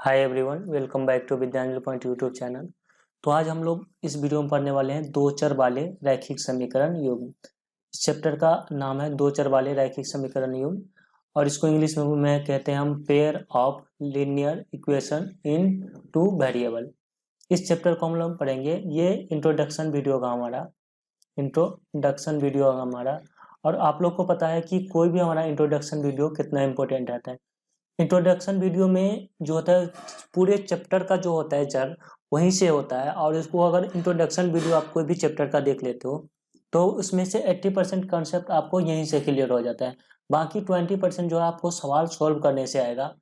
Hi everyone, welcome back to Vidyanjali point YouTube channel. तो आज हम लोग इस वीडियो में पढ़ने वाले हैं दो चर वाले रैखिक समीकरण युग्म। इस चैप्टर का नाम है दो चर वाले रैखिक समीकरण युग्म और इसको इंग्लिश में कहते हैं हम pair of linear equation in two variable. इस चैप्टर को हम लोग पढ़ेंगे। ये इंट्रोडक्शन वीडियो का हमारा और आप लोग को पता है कि कोई भी हमारा इंट्रोडक्शन वीडियो कितना इंपॉर्टेंट रहता है। इंट्रोडक्शन वीडियो में जो होता है पूरे चैप्टर का जो होता है चर वहीं से होता है, और इसको अगर इंट्रोडक्शन वीडियो आप कोई भी चैप्टर का देख लेते हो तो उसमें से 80% कॉन्सेप्ट आपको यहीं से क्लियर हो जाता है। बाकी 20% जो है आपको सवाल सॉल्व करने से आएगा।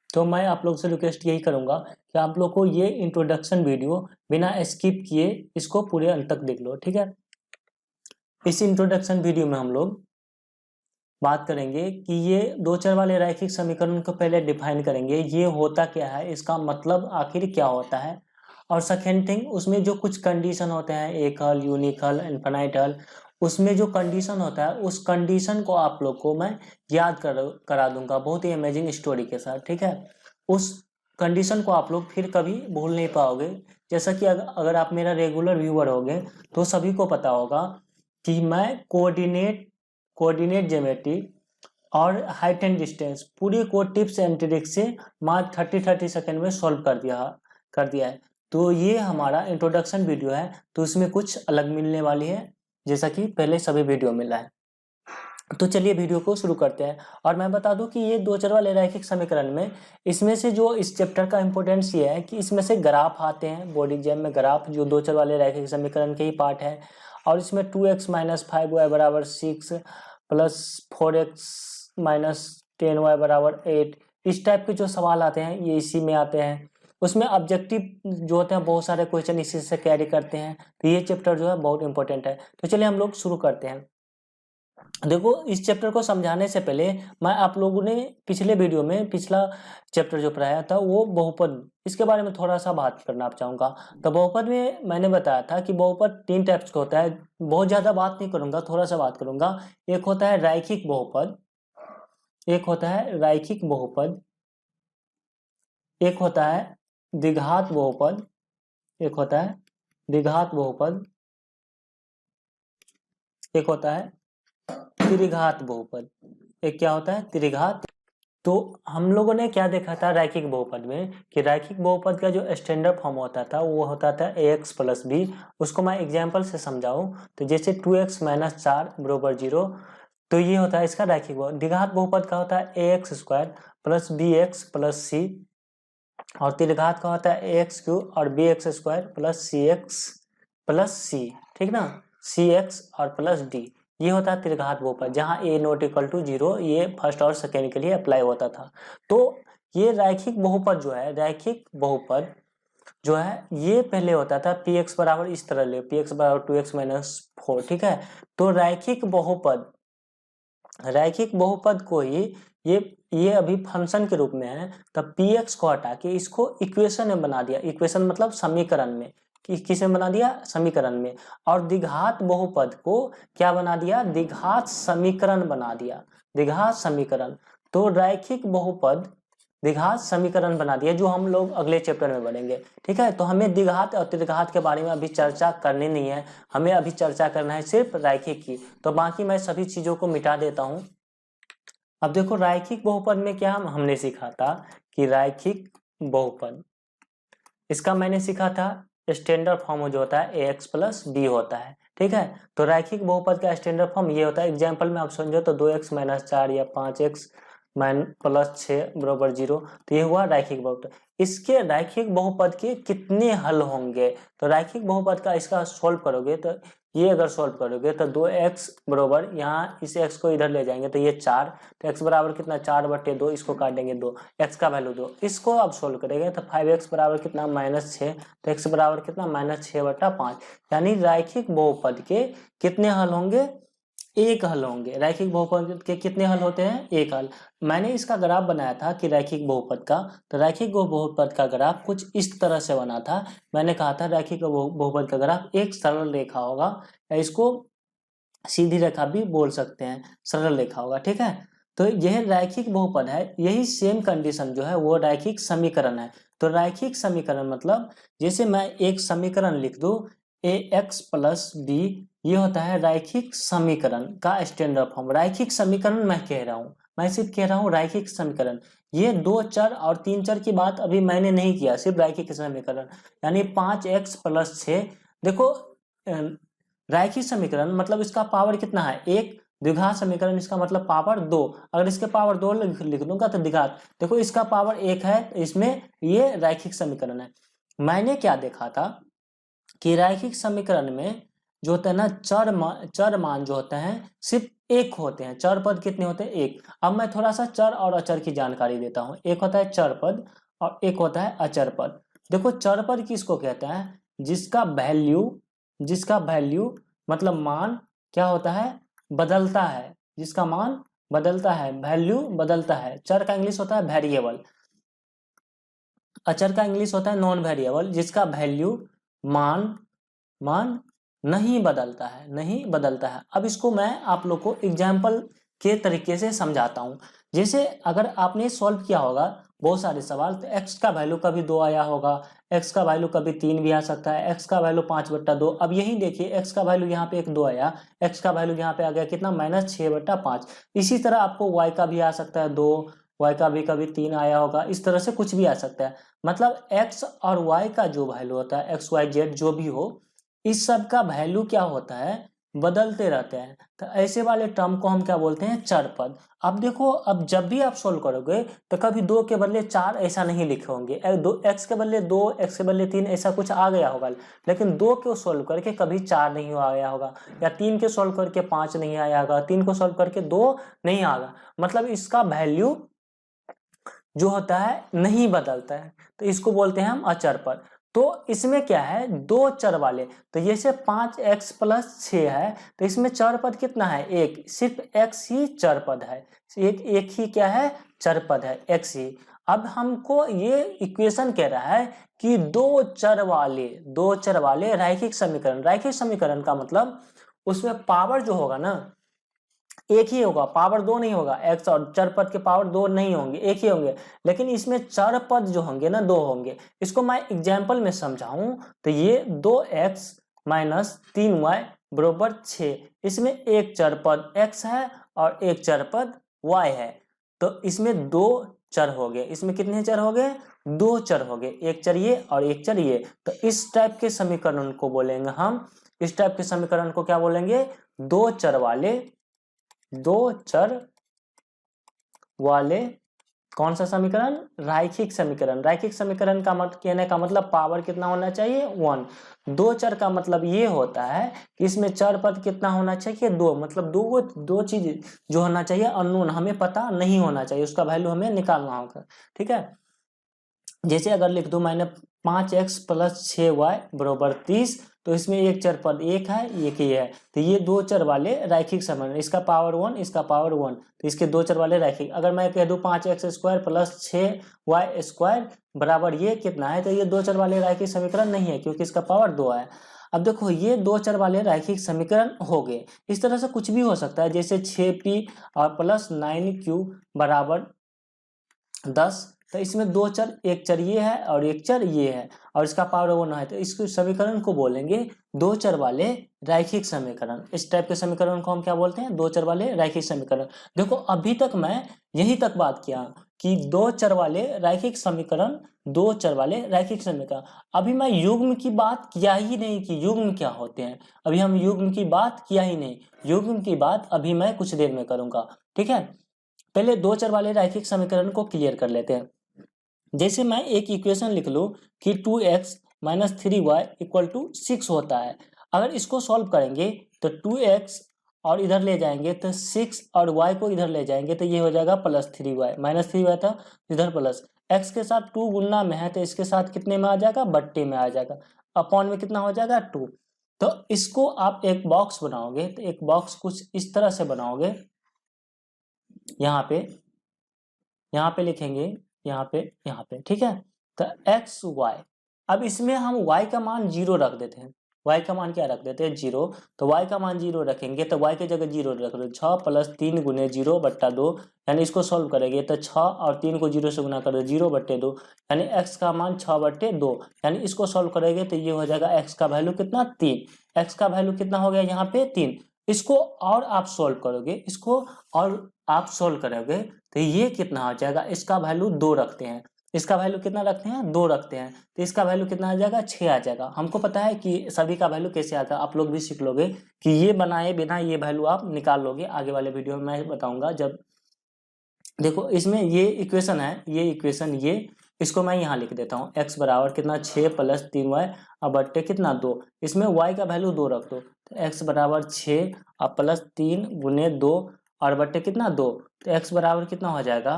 तो मैं आप लोग से रिक्वेस्ट यही करूंगा कि आप लोग को ये इंट्रोडक्शन वीडियो बिना स्किप किए इसको पूरे अंत तक देख लो, ठीक है। इस इंट्रोडक्शन वीडियो में हम लोग बात करेंगे कि ये दो चर वाले रैखिक समीकरण को पहले डिफाइन करेंगे, ये होता क्या है, इसका मतलब आखिर क्या होता है। और सेकेंड थिंग, उसमें जो कुछ कंडीशन होते हैं, एक हल, यूनिक हल, इनफाइनाइट हल, उसमें जो कंडीशन होता है उस कंडीशन को आप लोग को मैं याद करा दूंगा बहुत ही अमेजिंग स्टोरी के साथ, ठीक है। उस कंडीशन को आप लोग फिर कभी भूल नहीं पाओगे। जैसा कि अगर आप मेरा रेगुलर व्यूअर होगे तो सभी को पता होगा कि मैं कोऑर्डिनेट ज्योमेट्री और हाइट एंड डिस्टेंस पूरी को टिप्स एंड ट्रिक्स से मात्र 30 सेकंड में सॉल्व कर दिया है। तो ये हमारा इंट्रोडक्शन वीडियो है, तो इसमें कुछ अलग मिलने वाली है जैसा कि पहले सभी वीडियो मिला है। तो चलिए वीडियो को शुरू करते हैं। और मैं बता दूं कि ये दो चर वाले रैखिक समीकरण में इसमें से जो इस चैप्टर का इंपॉर्टेंस ये है कि इसमें से ग्राफ आते हैं। बोर्ड एग्जाम में ग्राफ जो दो चर वाले रैखिक समीकरण के ही पार्ट है। और इसमें 2x - 5y = 6 plus 4x - 10y = 8, इस टाइप के जो सवाल आते हैं ये इसी में आते हैं। उसमें ऑब्जेक्टिव जो होते हैं बहुत सारे क्वेश्चन इसी से कैरी करते हैं। तो ये चैप्टर जो है बहुत इंपॉर्टेंट है। तो चलिए हम लोग शुरू करते हैं। देखो, इस चैप्टर को समझाने से पहले मैं आप लोगों ने पिछले वीडियो में पिछला चैप्टर जो पढ़ाया था वो बहुपद, इसके बारे में थोड़ा सा बात करना चाहूंगा। तो बहुपद में मैंने बताया था कि बहुपद 3 टाइप्स का होता है। बहुत ज्यादा बात नहीं करूंगा, थोड़ा सा बात करूंगा। एक होता है रैखिक बहुपद, एक होता है रैखिक बहुपद, एक होता है द्विघात बहुपद, एक होता है द्विघात बहुपद, एक होता है त्रिघात बहुपद। एक क्या होता है? त्रिघात। तो हम लोगों ने क्या देखा था रैखिक बहुपद में कि रैखिक बहुपद का जो स्टैंडर्ड फॉर्म होता था वो होता था ax + b। उसको मैं एग्जांपल से समझाऊं तो जैसे 2x - 4 = 0, तो ये होता है इसका रैखिक बहुपद। द्विघात बहुपद का होता है ax² + bx + c, और त्रिघात का होता है ax³ और bx² + cx + c, ठीक ना, cx और +d। ये होता है त्रिघात बहुपद, जहां a ≠ 0 ये फर्स्ट और सेकेंड के लिए अप्लाई होता था। तो ये रैखिक बहुपद जो है, रैखिक बहुपद जो है ये पहले होता था px बराबर, इस तरह ले, px बराबर 2x - 4, ठीक है। तो रैखिक बहुपद को ही ये अभी फंक्शन के रूप में है, तब px को हटा के इसको इक्वेशन में बना दिया। इक्वेशन मतलब समीकरण में, किसे बना दिया? समीकरण में। और द्विघात बहुपद को क्या बना दिया? द्विघात समीकरण बना दिया, द्विघात समीकरण। तो रैखिक बहुपद द्विघात समीकरण बना दिया, जो हम लोग अगले चैप्टर में पढ़ेंगे, ठीक है। तो हमें द्विघात और त्रिघात के बारे में अभी चर्चा करनी नहीं है, हमें अभी चर्चा करना है सिर्फ रैखिक की। तो बाकी मैं सभी चीजों को मिटा देता हूं। अब देखो, रैखिक बहुपद में क्या हमने सीखा था कि रैखिक बहुपद, इसका मैंने सीखा था स्टैंडर्ड फॉर्म जो होता है ax + b होता है, ठीक है। तो रैखिक बहुपद का स्टैंडर्ड फॉर्म ये होता है। एग्जांपल में आप समझो तो 2x - 4 या 5x + 6 = 0, तो ये हुआ रैखिक बहुपद। इसके रैखिक बहुपद के कितने हल होंगे? तो रैखिक बहुपद का इसका सॉल्व करोगे तो ये अगर सॉल्व करोगे तो 2x बराबर, यहाँ इस x को इधर ले जाएंगे तो ये 4, तो x बराबर कितना? 4/2, इसको काटेंगे 2, x का वैल्यू 2। इसको अब सोल्व करेंगे तो 5x बराबर कितना? -6, तो x बराबर कितना? -6/5। यानी रैखिक बहुपद के कितने हल होंगे? एक हल होंगे। रैखिक बहुपद के कितने हल होते हैं? एक हल। मैंने इसका ग्राफ बनाया था कि रैखिक बहुपद का, तो रैखिक बहुपद का ग्राफ कुछ इस तरह से बना था। मैंने कहा था रैखिक बहुपद का ग्राफ एक सरल रेखा होगा, या इसको सीधी रेखा भी बोल सकते हैं, सरल रेखा होगा, ठीक है। तो यह रैखिक बहुपद है, यही सेम कंडीशन जो है वो रैखिक समीकरण है। तो रैखिक समीकरण मतलब जैसे मैं एक समीकरण लिख दूं ax प्लस बी, ये होता है रैखिक समीकरण का स्टैंडर्ड फॉर्म। रैखिक समीकरण मैं कह रहा हूँ, मैं सिर्फ कह रहा हूँ रैखिक समीकरण। ये 2 चर और 3 चर की बात अभी मैंने नहीं किया, सिर्फ रैखिक समीकरण यानी 5x प्लस 6। देखो रैखिक समीकरण मतलब इसका पावर कितना है 1, द्विघात समीकरण इसका मतलब पावर 2। अगर इसके पावर 2 लिख दूंगा तो द्विघात, देखो इसका पावर 1 है, इसमें ये रैखिक समीकरण है। मैंने क्या देखा था कि रैखिक समीकरण में जो होता है ना चर मान जो होते हैं सिर्फ एक होते हैं, चर पद कितने होते हैं 1। अब मैं थोड़ा सा चर और अचर की जानकारी देता हूँ। एक होता है चर पद और एक होता है अचर पद। देखो चर पद किसको कहते हैं, जिसका वैल्यू मतलब मान क्या होता है बदलता है, जिसका मान बदलता है, वैल्यू बदलता है। चर का इंग्लिश होता है वेरिएबल, अचर का इंग्लिश होता है नॉन वेरिएबल, जिसका वैल्यू मान नहीं बदलता है। अब इसको मैं आप लोग को एग्जाम्पल के तरीके से समझाता हूँ। जैसे अगर आपने सॉल्व किया होगा बहुत सारे सवाल, तो x का वैल्यू कभी 2 आया होगा, x का वैल्यू कभी 3 भी आ सकता है, x का वैल्यू 5/2। अब यही देखिए x का वैल्यू यहाँ पे 2 आया, x का वैल्यू यहाँ पे आ गया कितना -6/5। इसी तरह आपको y का भी आ सकता है 2, y का भी कभी 3 आया होगा, इस तरह से कुछ भी आ सकता है। मतलब x और y का जो वैल्यू होता है x y z जो भी हो, इस सब का वैल्यू क्या होता है बदलते रहते हैं। तो ऐसे वाले टर्म को हम क्या बोलते हैं चर पद। अब देखो अब जब भी आप सोल्व करोगे तो कभी 2 के बदले 4 ऐसा नहीं लिखे होंगे, x के बदले 2, x के बदले 3 ऐसा कुछ आ गया होगा, लेकिन 2 को सोल्व करके कभी 4 नहीं आया होगा, या 3 के सोल्व करके 5 नहीं आया होगा, 3 को सोल्व करके 2 नहीं आएगा। मतलब इसका वैल्यू जो होता है नहीं बदलता है, तो इसको बोलते हैं हम अचर पद। तो इसमें क्या है 2 चर वाले, तो जैसे 5x प्लस 6 है, तो इसमें चर पद कितना है 1, सिर्फ x ही चर पद है, एक ही क्या है चर पद है x ही। अब हमको ये इक्वेशन कह रहा है कि 2 चर वाले रैखिक समीकरण का मतलब उसमें पावर जो होगा ना एक ही होगा, पावर 2 नहीं होगा, x और चर पद के पावर 2 नहीं होंगे, एक ही होंगे, लेकिन इसमें चर पद जो होंगे ना 2 होंगे। इसको मैं एग्जाम्पल में समझाऊं तो ये 2x माइनस 3y बराबर 6, इसमें एक चर पद x है और एक चर पद y है, तो इसमें 2 चर हो गए। इसमें कितने चर हो गए 2 चर हो गए, एक चर ये और एक चर ये। तो इस टाइप के समीकरण को बोलेंगे हम, इस टाइप के समीकरण को क्या बोलेंगे 2 चर वाले कौन सा समीकरण रैखिक समीकरण। रैखिक समीकरण का मतलब कहने का मतलब पावर कितना होना चाहिए 1। 2 चर का मतलब ये होता है कि इसमें चर पद कितना होना चाहिए 2, मतलब दो चीज जो होना चाहिए अननोन, हमें पता नहीं होना चाहिए, उसका वैल्यू हमें निकालना होगा। ठीक है, जैसे अगर लिख दूं मैंने 5x प्लस 6y बराबर 30, तो इसमें एक चर पद 1 है, एक ही है, तो ये 2 चर वाले रैखिक समीकरण, इसका पावर 1 इसका पावर 1, तो इसके 2 चर वाले रैखिक। अगर मैं कह दूं 5x² प्लस 6y² बराबर ये कितना है, तो ये 2 चर वाले रैखिक समीकरण नहीं है क्योंकि इसका पावर 2 है। अब देखो ये 2 चर वाले रैखिक समीकरण हो गए। इस तरह से कुछ भी हो सकता है, जैसे 6p और प्लस 9q बराबर 10, तो इसमें 2 चर, एक चर ये है और एक चर ये है और इसका पावर 1 है, तो इस समीकरण को बोलेंगे 2 चर वाले रैखिक समीकरण। इस टाइप के समीकरण को हम क्या बोलते हैं 2 चर वाले रैखिक समीकरण। देखो अभी तक मैं यही तक बात किया कि 2 चर वाले रैखिक समीकरण, 2 चर वाले रैखिक समीकरण। अभी मैं युग्म की बात किया ही नहीं कि युग्म क्या होते हैं, अभी हम युग्म की बात किया ही नहीं, युग्म की बात अभी मैं कुछ देर में करूंगा। ठीक है, पहले 2 चर वाले रैखिक समीकरण को क्लियर कर लेते हैं। जैसे मैं एक इक्वेशन लिख लूं कि 2x minus 3y equal to 6 होता है। अगर इसको सॉल्व करेंगे तो 2x और इधर ले जाएंगे तो 6 और y को इधर ले जाएंगे तो ये हो जाएगा प्लस 3y, माइनस 3y था इधर प्लस, x के साथ 2 गुना में है तो इसके साथ कितने में आ जाएगा बट्टे में आ जाएगा, अपॉन में कितना हो जाएगा 2। तो इसको आप एक बॉक्स बनाओगे तो एक बॉक्स कुछ इस तरह से बनाओगे, यहाँ पे लिखेंगे, यहाँ पे, ठीक है। तो x y, अब इसमें हम y का मान 0 रख देते हैं, y का मान क्या रख देते हैं 0, तो y का मान 0 रखेंगे तो y की जगह 0 रख दो। 6 + 3 × 0/2, यानी इसको सॉल्व करेंगे तो 6 और 3 को 0 से गुना कर दो 0/2, यानी x का मान 6/2, यानी इसको सॉल्व करेंगे तो ये हो जाएगा x का वैल्यू कितना 3। x का वैल्यू कितना हो गया यहाँ पे 3। इसको और आप सॉल्व करोगे, इसको और आप सॉल्व करोगे तो ये कितना हो जाएगा, इसका वैल्यू 2 रखते हैं, इसका वैल्यू कितना रखते हैं 2 रखते हैं, तो इसका वैल्यू कितना आ जाएगा 6 आ जाएगा। हमको पता है कि सभी का वैल्यू कैसे आता है, आप लोग भी सीख लोगे कि ये बनाए बिना ये वैल्यू आप निकाल लोगे। आगे वाले वीडियो में मैं बताऊंगा जब। देखो इसमें ये इक्वेशन है, ये इक्वेशन ये इसको मैं यहाँ लिख देता हूँ, x बराबर कितना 6 + 3y और बट्टे कितना 2, इसमें y का वैल्यू 2 रख दो, तो x बराबर 6 और +3 × 2 और बट्टे कितना 2, तो x बराबर कितना हो जाएगा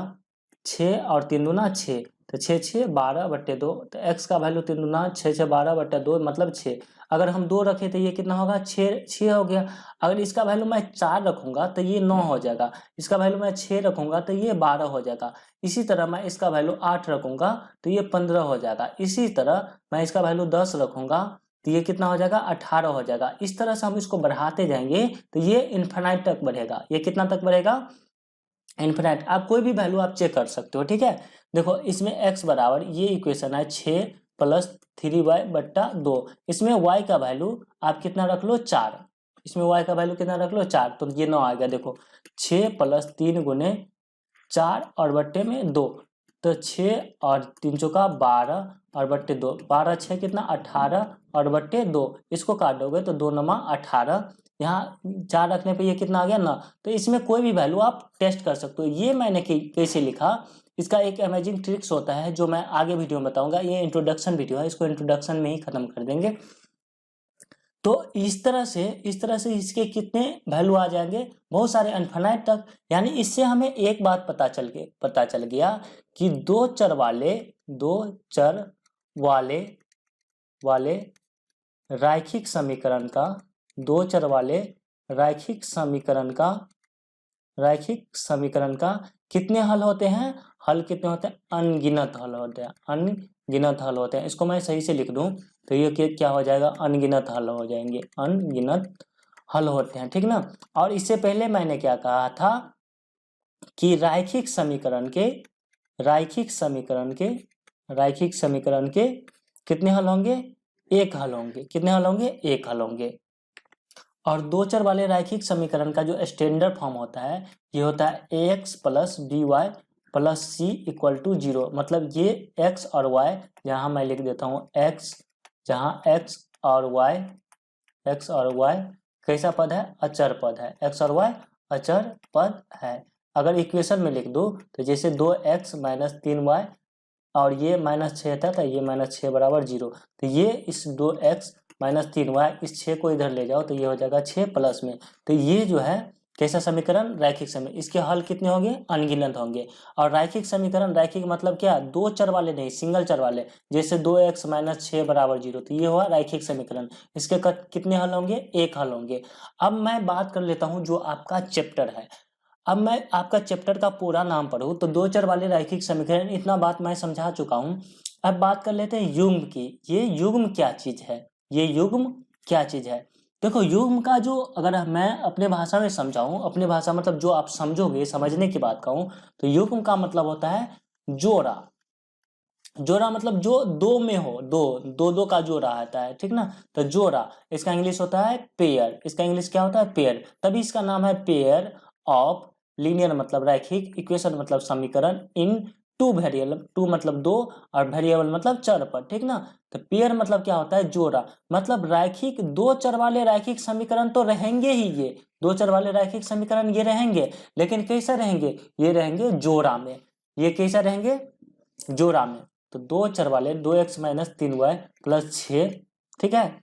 6 और 3 दूना 6, तो 6 6 12/2, तो x का वैल्यू 3 दूना 6 6 12/2 मतलब 6। अगर हम 2 रखें तो ये कितना होगा 6 हो गया। अगर इसका वैल्यू मैं 4 रखूंगा तो ये 9 हो जाएगा, इसका वैल्यू मैं 6 रखूंगा तो ये 12 हो जाएगा। इसी तरह मैं इसका वैल्यू 8 रखूंगा तो ये 15 हो जाएगा। इसी तरह मैं इसका वैल्यू 10 रखूंगा तो ये कितना हो जाएगा 18 हो जाएगा। इस तरह से हम इसको बढ़ाते जाएंगे तो ये इन्फिनाइट तक बढ़ेगा। ये कितना तक बढ़ेगा इन्फिनाइट। आप कोई भी वैल्यू आप चेक कर सकते हो, ठीक है। देखो इसमें x बराबर ये इक्वेशन है 6 + 3y/2, इसमें y का वैल्यू आप कितना रख लो 4, इसमें y का वैल्यू कितना रख लो 4, तो ये 9 आ गया। देखो 6 + 3 × 4 और बट्टे में 2, तो 6 और 3 चौका 12 और बट्टे 2, 12 6 कितना 18 और बट्टे 2, इसको काट दोगे तो 2 9 18, यहाँ 4 रखने पे ये कितना आ गया ना। तो इसमें कोई भी वैल्यू आप टेस्ट कर सकते हो। ये मैंने कैसे लिखा, इसका एक अमेजिंग ट्रिक्स होता है जो मैं आगे वीडियो में बताऊंगा। ये इंट्रोडक्शन वीडियो है, इसको इंट्रोडक्शन में ही खत्म कर देंगे। तो इस तरह से इसके कितने वैल्यू आ जाएंगे, बहुत सारे इनफिनाइट तक। यानी इससे हमें एक बात पता चल गया कि दो चर वाले रैखिक समीकरण का, दो चर वाले रैखिक समीकरण का कितने हल होते हैं, हल कितने होते हैं अनगिनत हल होते हैं, अनगिनत हल होते हैं। इसको मैं सही से लिख दूं तो ये क्या हो जाएगा अनगिनत हल हो जाएंगे, अनगिनत हल होते हैं, ठीक ना। और इससे पहले मैंने क्या कहा था कि रैखिक समीकरण के कितने हल होंगे, एक हल होंगे। कितने हल होंगे, एक हल होंगे। और दो चर वाले रैखिक समीकरण का जो स्टैंडर्ड फॉर्म होता है ये होता है ax + by + c = 0। मतलब ये x और y, यहाँ मैं लिख देता हूँ x, जहाँ x और y कैसा पद है, अचर पद है, x और y अचर पद है। अगर इक्वेशन में लिख दो तो जैसे 2x - 3y और ये -6 था तो ये -6 = 0, तो ये इस 2x - 3y इस 6 को इधर ले जाओ तो ये हो जाएगा 6 प्लस में। तो ये जो है कैसा समीकरण, रैखिक समीकरण। इसके हल कितने होंगे, अनगिनत होंगे। और रैखिक समीकरण, रैखिक मतलब क्या, दो चर वाले नहीं, सिंगल चर वाले। जैसे 2x - 6 = 0, तो ये हुआ रैखिक समीकरण। इसके कितने हल होंगे, एक हल होंगे। अब मैं बात कर लेता हूँ जो आपका चैप्टर है। अब मैं आपका चैप्टर का पूरा नाम पढ़ूं तो दो चर वाले रैखिक समीकरण, इतना बात मैं समझा चुका हूं। अब बात कर लेते हैं युग्म की। ये युग्म क्या चीज है, ये युग्म क्या चीज है। देखो युग्म का जो, अगर मैं अपने भाषा में समझाऊं, अपने भाषा मतलब जो आप समझोगे, समझने की बात कहूं, तो युग्म का मतलब होता है जोड़ा। जोड़ा मतलब जो दो में हो, दो का जोड़ा आता है, ठीक ना। तो जोड़ा, इसका इंग्लिश होता है पेयर। इसका इंग्लिश क्या होता है, पेयर। तभी इसका नाम है पेयर ऑफ लीनियर मतलब रैखिक, इक्वेशन मतलब समीकरण, इन टू वेरिएबल, टू मतलब दो और वेरिएबल मतलब चर पर, ठीक ना। तो पेयर मतलब क्या होता है, जोड़ा। मतलब रैखिक, दो चर वाले रैखिक समीकरण तो रहेंगे ही, ये दो चर वाले रैखिक समीकरण ये रहेंगे, लेकिन कैसे रहेंगे, ये रहेंगे जोड़ा में। ये कैसा रहेंगे, जोड़ा में। तो दो चर वाले 2x - 3y + 6, ठीक है।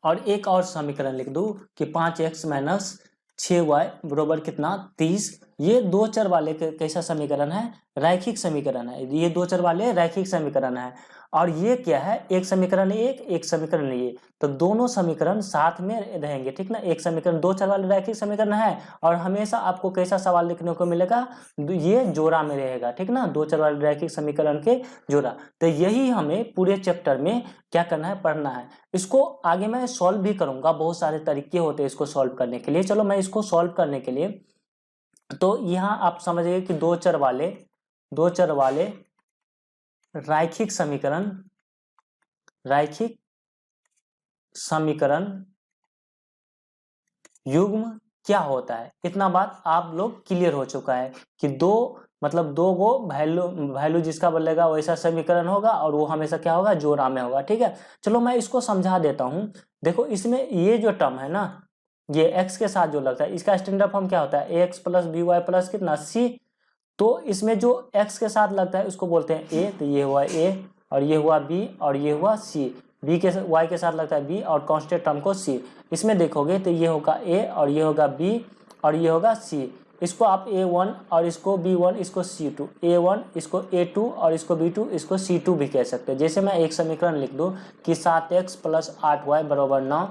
और एक और समीकरण लिख दूं कि 5x - 6y बराबर कितना 30, ये दो चर वाले कैसा समीकरण है, रैखिक समीकरण है। ये दो चर वाले रैखिक समीकरण है। और ये क्या है, एक समीकरण एक समीकरण ये, तो दोनों समीकरण साथ में रहेंगे, ठीक ना। एक समीकरण दो चर वाले रैखिक समीकरण है, और हमेशा आपको कैसा सवाल लिखने को मिलेगा, ये जोड़ा में रहेगा, ठीक ना, दो चर वाले रैखिक समीकरण के जोड़ा। तो यही हमें पूरे चैप्टर में क्या करना है, पढ़ना है। इसको आगे मैं सॉल्व भी करूंगा, बहुत सारे तरीके होते हैं इसको सॉल्व करने के लिए। चलो मैं इसको सॉल्व करने के लिए, तो यहाँ आप समझिए कि दो चर वाले रैखिक समीकरण युग्म क्या होता है, इतना बात आप लोग क्लियर हो चुका है कि दो मतलब दो गो वैल्यू जिसका बदलेगा वैसा समीकरण होगा, और वो हमेशा क्या होगा, जोड़ा में होगा, ठीक है। चलो मैं इसको समझा देता हूं। देखो इसमें ये जो टर्म है ना, ये x के साथ जो लगता है, इसका स्टैंडर्ड फॉर्म क्या होता है, ax plus B Y plus कितना c। तो इसमें जो x के साथ लगता है उसको बोलते हैं a, तो ये हुआ a, और ये हुआ b, और ये हुआ c। b के y के साथ लगता है b, और कांस्टेंट टर्म को c। इसमें देखोगे तो ये होगा a, और ये होगा b, और ये होगा c। इसको आप a1 और इसको b1, इसको c2, a1 इसको a2 और इसको b2, इसको c2 भी कह सकते हैं। जैसे मैं एक समीकरण लिख दूं कि 7x प्लस 8y बराबर 9,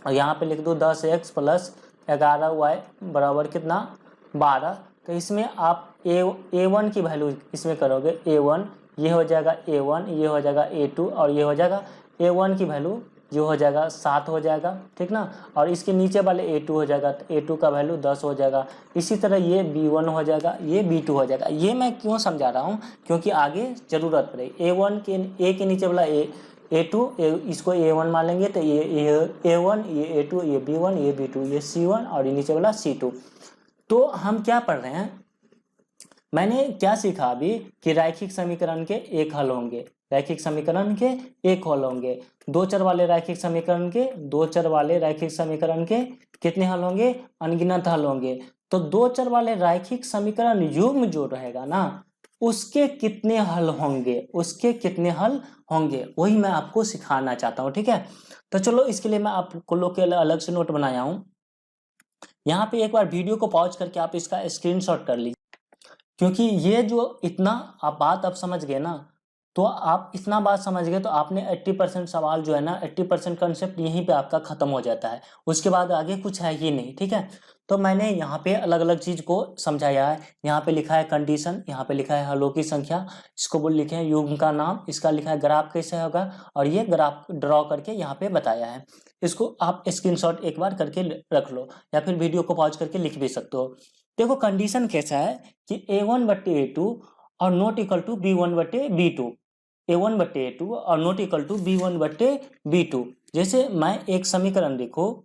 और यहाँ पे लिख दूं 10x प्लस 11y बराबर कितना, 12। तो इसमें आप a1 की वैल्यू इसमें करोगे, a1 ये हो जाएगा a1, ये हो जाएगा a2, और ये हो जाएगा a1 की वैल्यू जो हो जाएगा 7 हो जाएगा, ठीक ना। और इसके नीचे वाले a2 हो जाएगा, तो a2 का वैल्यू 10 हो जाएगा। इसी तरह ये b1 हो जाएगा, ये b2 हो जाएगा। ये मैं क्यों समझा रहा हूँ, क्योंकि आगे जरूरत पड़ेगी। a1 के a के नीचे वाला a2 इसको a1 मान लेंगे, तो ये a1, ये a2, ये b1, ये b2, ये c1, और ये नीचे वाला c2। तो हम क्या पढ़ रहे हैं, मैंने क्या सीखा अभी कि रैखिक समीकरण के एक हल होंगे, रैखिक समीकरण के एक हल होंगे। दो चर वाले रैखिक समीकरण के कितने हल होंगे, अनगिनत हल होंगे। तो दो चर वाले रैखिक समीकरण युग्म जो रहेगा ना, उसके कितने हल होंगे, वही मैं आपको सिखाना चाहता हूँ, ठीक है। तो चलो इसके लिए मैं आपको लोग के अलग से नोट बनाया हूँ। यहाँ पे एक बार वीडियो को पॉज करके आप इसका स्क्रीनशॉट कर लीजिए, क्योंकि ये जो इतना आप समझ गए ना, तो आप इतना बात समझ गए तो आपने 80% सवाल जो है ना, 80% कंसेप्ट यहीं पे आपका खत्म हो जाता है। उसके बाद आगे कुछ है ही नहीं, ठीक है। तो मैंने यहाँ पे अलग अलग चीज को समझाया है। यहाँ पे लिखा है कंडीशन, यहाँ पे लिखा है हलों की संख्या, इसको बोल लिखे हैं युग्म का नाम, इसका लिखा है ग्राफ कैसे होगा, और ये ग्राफ ड्रॉ करके यहाँ पे बताया है। इसको आप स्क्रीनशॉट एक बार करके रख लो, या फिर वीडियो को पॉज करके लिख भी सकते हो। देखो कंडीशन कैसा है कि a1/a2 और not equal to b1/b2, a1/a2 और नॉट इक्वल टू b1/b2। जैसे मैं एक समीकरण लिखो,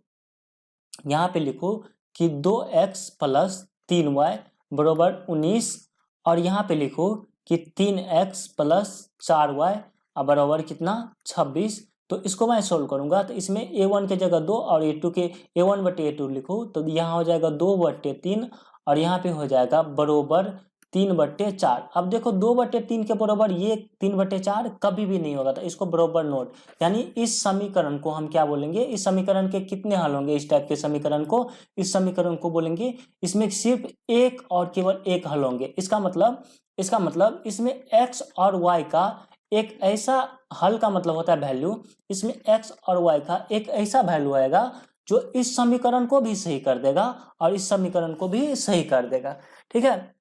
यहाँ पे लिखो कि 2x प्लस 3y बराबर 19, और यहाँ पे लिखो कि 3x प्लस 4y बराबर कितना, 26। तो इसको मैं सोल्व करूंगा, तो इसमें a1 के जगह 2 और a2 के a1/a2 लिखो, तो यहाँ हो जाएगा 2/3, और यहाँ पे हो जाएगा बरोबर 3/4। अब देखो 2/3 के बरोबर ये 3/4 कभी भी नहीं होगा, तो इसको बरोबर नोट। यानी इस समीकरण को हम क्या बोलेंगे, इस समीकरण के कितने हल होंगे, इस टाइप के समीकरण को, इस समीकरण को बोलेंगे इसमें सिर्फ एक और केवल एक हल होंगे। इसका मतलब इसमें x और y का एक ऐसा हल का मतलब होता है वैल्यू, इसमें x और y का एक ऐसा वैल्यू आएगा जो इस समीकरण को भी सही कर देगा और इस समीकरण को भी सही कर देगा, ठीक है।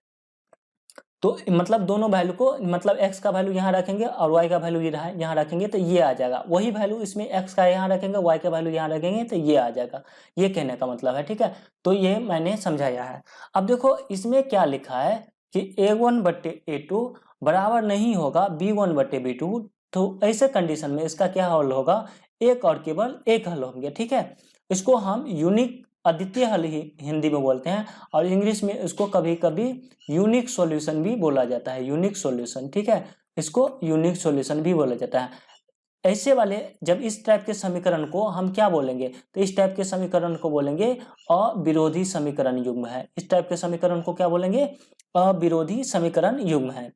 तो मतलब दोनों वैल्यू को, मतलब x का वैल्यू यहाँ रखेंगे और y का वैल्यू यहाँ रखेंगे, तो ये आ जाएगा। वही वैल्यू इसमें x का यहाँ रखेंगे, y का वैल्यू यहाँ रखेंगे, तो ये आ जाएगा। ये कहने का मतलब है, ठीक है। तो ये मैंने समझाया है। अब देखो इसमें क्या लिखा है कि a1/a2 बराबर नहीं होगा b1/b2। तो ऐसे कंडीशन में इसका क्या हल होगा, एक और केवल एक हल होंगे, ठीक है। इसको हम यूनिक अद्वितीय हल ही हिंदी में बोलते हैं, और इंग्लिश में इसको कभी कभी यूनिक सॉल्यूशन भी बोला जाता है, यूनिक सॉल्यूशन, ठीक है। इसको यूनिक सॉल्यूशन भी बोला जाता है। ऐसे वाले जब इस टाइप के समीकरण को हम क्या बोलेंगे, तो इस टाइप के समीकरण को बोलेंगे अविरोधी समीकरण युग्म है। इस टाइप के समीकरण को क्या बोलेंगे, अविरोधी समीकरण युग्म है।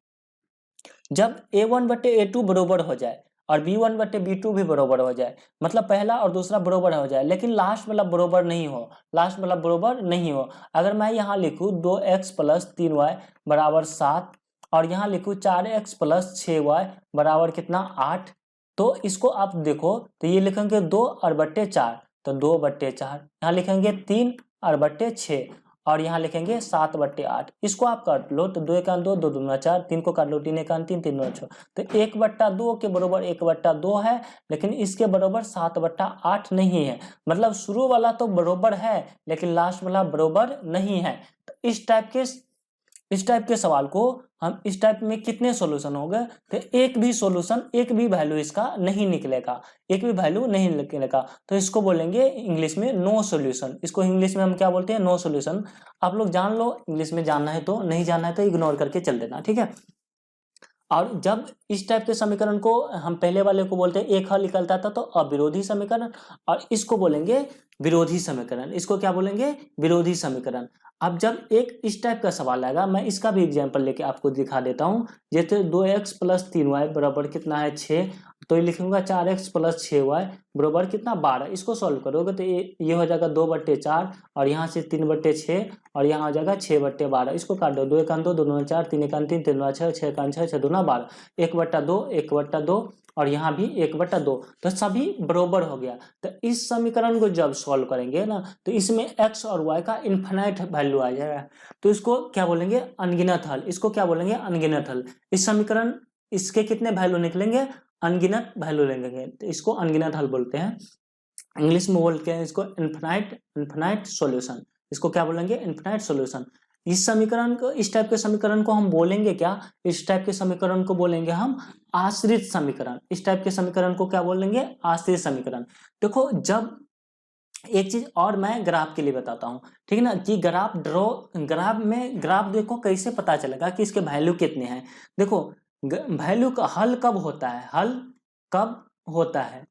जब a1/a2 बरोबर हो जाए, और b1 बटे b2 भी बराबर हो जाए, मतलब पहला और दूसरा बराबर हो जाए, लेकिन लास्ट वाला बराबर नहीं हो, लास्ट वाला बराबर नहीं हो। अगर मैं यहाँ लिखूँ 2x प्लस 3y बराबर 7 और यहाँ लिखूँ 4x प्लस 6y बराबर कितना 8, तो इसको आप देखो तो ये लिखेंगे 2 और बट्टे 4, तो 2 बट्टे 4, यहाँ लिखेंगे 3 और बट्टे 6 और यहाँ लिखेंगे 7 बट्टे 8। इसको आप काट लो तो 2 1 2, 2 2 4, 3 को काट लो 3 1 3, 3 2 6, तो 1/2 के बराबर 1/2 है, लेकिन इसके बराबर 7/8 नहीं है। मतलब शुरू वाला तो बराबर है लेकिन लास्ट वाला बराबर नहीं है। तो इस टाइप के सवाल को हम इस टाइप में कितने सॉल्यूशन हो गए, तो एक भी सॉल्यूशन, एक भी वैल्यू इसका नहीं निकलेगा, एक भी वैल्यू नहीं निकलेगा, तो इसको बोलेंगे इंग्लिश में नो सॉल्यूशन। इसको इंग्लिश में हम क्या बोलते हैं, नो सॉल्यूशन। आप लोग जान लो, इंग्लिश में जानना है तो, नहीं जानना है तो इग्नोर करके चल देना, ठीक है। और जब इस टाइप के समीकरण को हम पहले वाले को बोलते हैं एक हल निकलता था तो अविरोधी समीकरण, और इसको बोलेंगे विरोधी समीकरण। इसको क्या बोलेंगे, विरोधी समीकरण। अब जब एक इस टाइप का सवाल आएगा, मैं इसका भी एग्जांपल लेके आपको दिखा देता हूं। जैसे 2x प्लस 3y बराबर कितना है 6, तो ये लिखूंगा 4x प्लस 6y बराबर कितना 12। इसको सॉल्व करोगे तो ये हो जाएगा 2/4 और यहाँ से 3/6 और यहाँ हो जाएगा 6/12। इसको काट दो, 2 1 2, 2 2 4, 3 1 3, 3 2 6, 6 1 6, 6 2 12, 1/2 1/2 और यहाँ भी 1/2, तो सभी बराबर हो गया। तो इस समीकरण को जब सॉल्व करेंगे ना, तो इसमें x और y का इनफाइनाइट वैल्यू आ जाएगा, तो इसको क्या बोलेंगे, अनगिनत हल। इसको क्या बोलेंगे, अनगिनत हल। इस समीकरण, इसके कितने वैल्यू निकलेंगे, अनगिनत वैल्यू लेंगे, तो इसको अनगिनत हल बोलते हैं। इंग्लिश में बोलते हैं इसको इनफाइनाइट सॉल्यूशन। इसको क्या बोलेंगे, इनफाइनाइट सॉल्यूशन। इस समीकरण को, इस टाइप के समीकरण को हम बोलेंगे क्या, इस टाइप के समीकरण को बोलेंगे हम आश्रित समीकरण। इस टाइप के समीकरण को क्या बोलेंगे, आश्रित समीकरण। देखो, जब एक चीज और मैं ग्राफ के लिए बताता हूं, ठीक है ना, कि ग्राफ ड्रॉ, ग्राफ देखो कैसे पता चलेगा कि इसके वैल्यू कितने हैं। देखो वैल्यू का हल कब होता है, हल कब होता है,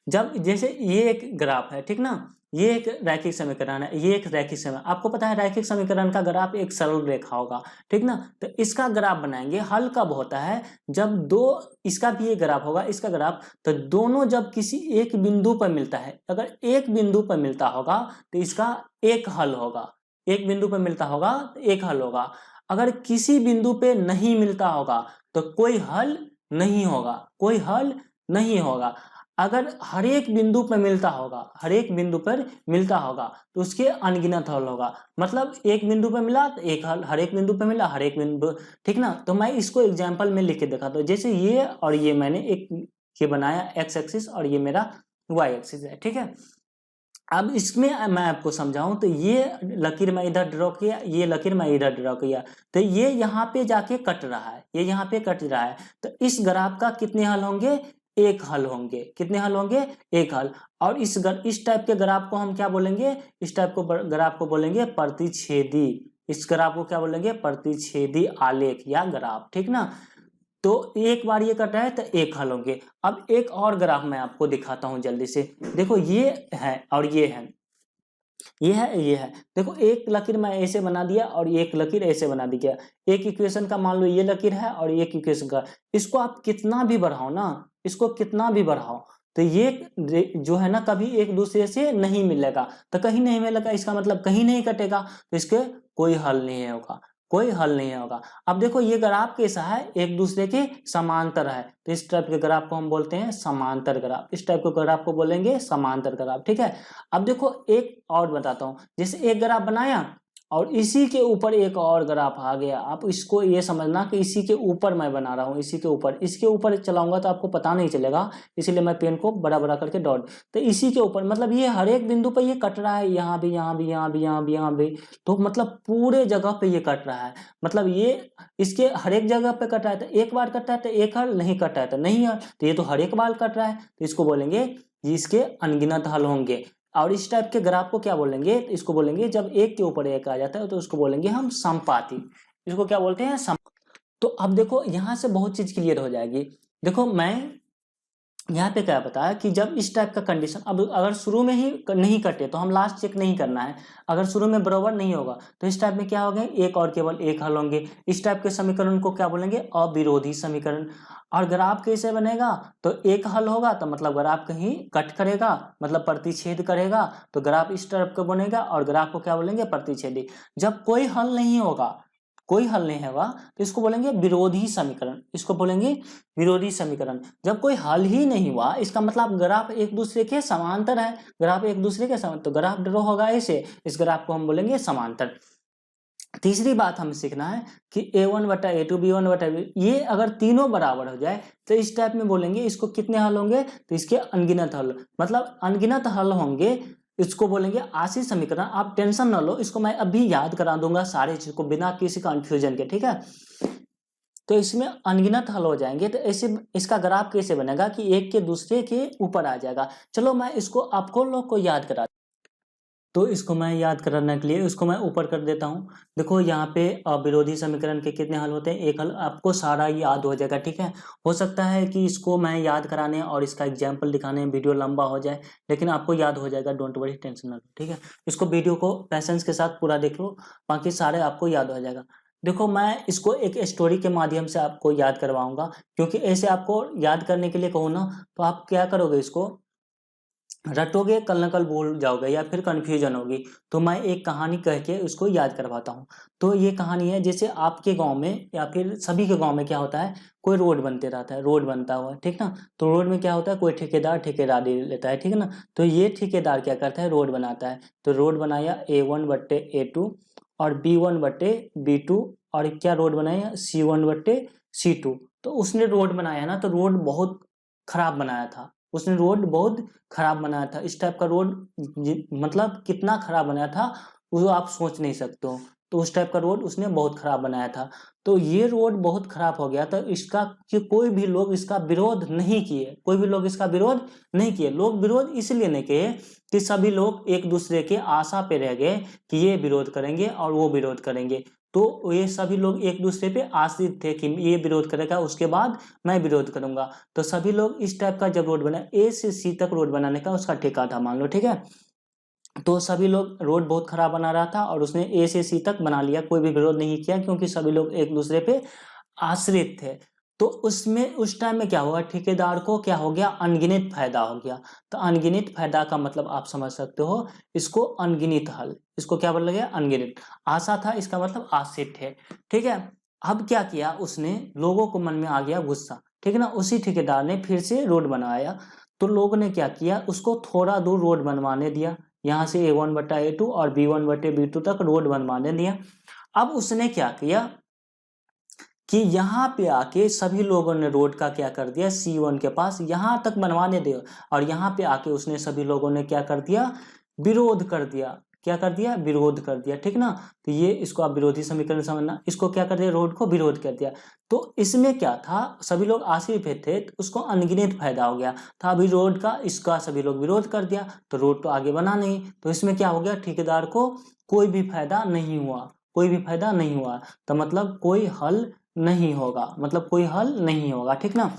जब जैसे ये एक ग्राफ है, ठीक ना, ये एक रैखिक समीकरण है, ये एक रैखिक समीकरण, आपको पता है रैखिक समीकरण का ग्राफ एक सरल रेखा होगा, ठीक ना। तो इसका ग्राफ बनाएंगे, हल कब होता है, जब दो, इसका भी एक ग्राफ होगा, इसका ग्राफ, तो दोनों जब किसी एक बिंदु पर मिलता है, अगर एक बिंदु पर मिलता होगा तो इसका एक हल होगा, एक बिंदु पर मिलता होगा तो एक हल होगा। अगर किसी बिंदु पे नहीं मिलता होगा तो कोई हल नहीं होगा, कोई हल नहीं होगा। अगर हर एक बिंदु पर मिलता होगा, हर एक बिंदु पर मिलता होगा तो उसके अनगिनत हल होगा। मतलब एक बिंदु पर मिला तो एक हल, हर एक बिंदु पर मिला हर एक बिंदु, ठीक ना। तो मैं इसको एग्जांपल में लिख के दिखाता हूँ। जैसे ये और ये मैंने एक ये बनाया एक्स एक्सिस और ये मेरा वाई एक्सिस है, ठीक है। अब इसमें मैं आपको समझाऊं तो ये लकीर मैं इधर ड्रॉ किया, ये लकीर मैं इधर ड्रॉ किया, तो ये यहाँ पे जाके कट रहा है, ये यहाँ पे कट रहा है। तो इस ग्राफ का कितने हल होंगे, एक हल होंगे। कितने हल होंगे, एक हल। और इस टाइप के ग्राफ को हम क्या बोलेंगे, इस टाइप को ग्राफ को बोलेंगे प्रतिच्छेदी। इस ग्राफ को क्या बोलेंगे, प्रतिच्छेदी आलेख या ग्राफ, ठीक ना। तो एक बार ये कट रहा है तो एक हल होंगे। अब एक और ग्राफ मैं आपको दिखाता हूं जल्दी से। देखो ये है और ये है, ये है, ये है। देखो एक लकीर मैं ऐसे बना दिया और एक लकीर ऐसे बना दिया। एक इक्वेशन का मान लो ये लकीर है और एक इक्वेशन का, इसको आप कितना भी बढ़ाओ ना, इसको कितना भी बढ़ाओ तो ये जो है ना कभी एक दूसरे से नहीं मिलेगा। तो कहीं नहीं मिलेगा इसका मतलब कहीं नहीं कटेगा, तो इसके कोई हल नहीं होगा, कोई हल नहीं होगा। अब देखो ये ग्राफ कैसा है, एक दूसरे के समांतर है, तो इस टाइप के ग्राफ को हम बोलते हैं समांतर ग्राफ। इस टाइप के ग्राफ को बोलेंगे समांतर ग्राफ, ठीक है। अब देखो एक और बताता हूं, जैसे एक ग्राफ बनाया और इसी के ऊपर एक और ग्राफ आ गया। आप इसको ये समझना कि इसी के ऊपर मैं बना रहा हूँ, इसी के ऊपर, इसके ऊपर चलाऊंगा तो आपको पता नहीं चलेगा, इसीलिए मैं पेन को बड़ा बड़ा करके डॉट, तो इसी के ऊपर मतलब ये हर एक बिंदु पर ये कट रहा है, यहाँ भी, यहाँ भी, यहाँ भी, यहाँ भी, यहाँ भी, तो मतलब पूरे जगह पे ये कट रहा है। मतलब ये इसके हर एक जगह पे कट रहा है, तो एक बार कट रहा है तो एक हल, नहीं कट रहा है तो नहीं हल, तो ये तो हर एक बार कट रहा है, तो इसको बोलेंगे इसके अनगिनत हल होंगे। और इस टाइप के ग्राफ को क्या बोलेंगे, इसको बोलेंगे जब एक के ऊपर एक आ जाता है तो उसको बोलेंगे हम समपाती। इसको क्या बोलते हैं, सम। तो अब देखो यहां से बहुत चीज क्लियर हो जाएगी। देखो मैं यहाँ पे क्या बताया कि जब इस टाइप का कंडीशन, अब अगर शुरू में ही नहीं कटे तो हम लास्ट चेक नहीं करना है। अगर शुरू में बराबर नहीं होगा तो इस टाइप में क्या होंगे, एक और केवल एक हल होंगे। इस टाइप के समीकरण को क्या बोलेंगे, अविरोधी समीकरण। और ग्राफ कैसे बनेगा, तो एक हल होगा तो मतलब ग्राफ कहीं कट करेगा, मतलब प्रतिच्छेद करेगा, तो ग्राफ इस टाइप का बनेगा और ग्राफ को क्या बोलेंगे, प्रतिच्छेदी। जब कोई हल नहीं होगा, कोई हल नहीं होगा तो इसको बोलेंगे विरोधी समीकरण, इसको बोलेंगे विरोधी समीकरण। जब कोई हल ही नहीं हुआ इसका मतलब ग्राफ एक दूसरे के समांतर है, ग्राफ एक दूसरे के समांतर, तो ग्राफ ड्रॉ होगा ऐसे, इस ग्राफ को हम बोलेंगे समांतर। तीसरी बात हमें सीखना है कि a1 बटा a2 b1 बटा b, ये अगर तीनों बराबर हो जाए तो इस टाइप में बोलेंगे इसको कितने हल होंगे, तो इसके अनगिनत हल, मतलब अनगिनत हल होंगे, इसको बोलेंगे आशी समीकरण। आप टेंशन न लो, इसको मैं अभी याद करा दूंगा सारे चीज को बिना किसी कंफ्यूजन के, ठीक है। तो इसमें अनगिनत हल हो जाएंगे, तो ऐसे इसका ग्राफ कैसे बनेगा कि एक के दूसरे के ऊपर आ जाएगा। चलो मैं इसको आपको लोग को याद करा, तो इसको मैं याद कराने के लिए इसको मैं ऊपर कर देता हूँ। देखो यहाँ पे विरोधी समीकरण के कितने हल होते हैं, एक हल, आपको सारा याद हो जाएगा, ठीक है। हो सकता है कि इसको मैं याद कराने और इसका एग्जाम्पल दिखाने में वीडियो लंबा हो जाए, लेकिन आपको याद हो जाएगा, डोंट वरी, टेंशन ना लो, ठीक है। इसको वीडियो को पैसेंस के साथ पूरा देख लो, बाकी सारे आपको याद हो जाएगा। देखो मैं इसको एक स्टोरी के माध्यम से आपको याद करवाऊंगा, क्योंकि ऐसे आपको याद करने के लिए कहूँ ना तो आप क्या करोगे, इसको रटोगे, कल न कल भूल जाओगे या फिर कंफ्यूजन होगी। तो मैं एक कहानी कह के उसको याद करवाता हूँ। तो ये कहानी है, जैसे आपके गांव में या फिर सभी के गांव में क्या होता है, कोई रोड बनते रहता है, रोड बनता हुआ, ठीक ना। तो रोड में क्या होता है, कोई ठेकेदार ठेकेदारी लेता है, ठीक है ना। तो ये ठेकेदार क्या करता है, रोड बनाता है। तो रोड बनाया A1/A2 और B1/B2, और क्या रोड बनाया, C1/C2। तो उसने रोड बनाया ना, तो रोड बहुत खराब बनाया था, उसने रोड बहुत खराब बनाया था। इस टाइप का रोड मतलब कितना खराब बनाया था वो आप सोच नहीं सकते हो। तो उस टाइप का रोड उसने बहुत खराब बनाया था। तो ये रोड बहुत खराब हो गया था इसका, कि कोई भी लोग इसका विरोध नहीं किए, कोई भी लोग इसका विरोध नहीं किए। लोग विरोध इसलिए नहीं किए कि सभी लोग एक दूसरे के आशा पे रह गए कि ये विरोध करेंगे और वो विरोध करेंगे। तो ये सभी लोग एक दूसरे पे आश्रित थे कि ये विरोध करेगा उसके बाद मैं विरोध करूंगा। तो सभी लोग इस टाइप का जब रोड बना, ए से सी तक रोड बनाने का उसका ठेका था, मान लो, ठीक है। तो सभी लोग रोड बहुत खराब बना रहा था और उसने ए से सी तक बना लिया, कोई भी विरोध नहीं किया, क्योंकि सभी लोग एक दूसरे पे आश्रित थे। तो उसमें उस टाइम में क्या हुआ, ठेकेदार को क्या हो गया, अनगिनत फायदा हो गया। तो अनगिनत फायदा का मतलब आप समझ सकते हो, इसको अनगिनत हल, इसको क्या बोला गया, अनगिनत। आशा था इसका मतलब आश्रित है, ठीक है। अब क्या किया उसने, लोगों को मन में आ गया गुस्सा, ठीक है ना। उसी ठेकेदार ने फिर से रोड बनाया। तो लोगों ने क्या किया, उसको थोड़ा दूर रोड बनवाने दिया, यहाँ से A1/A2 और B1/B2 तक रोड बनवाने दिया। अब उसने क्या किया कि यहाँ पे आके सभी लोगों ने रोड का क्या कर दिया, C1 के पास यहाँ तक बनवाने दिया, और यहाँ पे आके उसने सभी लोगों ने क्या कर दिया, विरोध कर दिया। क्या कर दिया, विरोध कर दिया, ठीक ना। तो ये इसको आप विरोधी समीकरण समझना, इसको क्या कर दिया, रोड को विरोध कर दिया। तो इसमें क्या था, सभी लोग आश्रित थे तो उसको अनगिनत फायदा हो गया था। अभी रोड का इसका सभी लोग विरोध कर दिया तो रोड तो आगे बना नहीं, तो इसमें क्या हो गया, ठेकेदार को कोई भी फायदा नहीं हुआ, कोई भी फायदा नहीं हुआ। तो मतलब कोई हल नहीं होगा, मतलब कोई हल नहीं होगा, ठीक ना।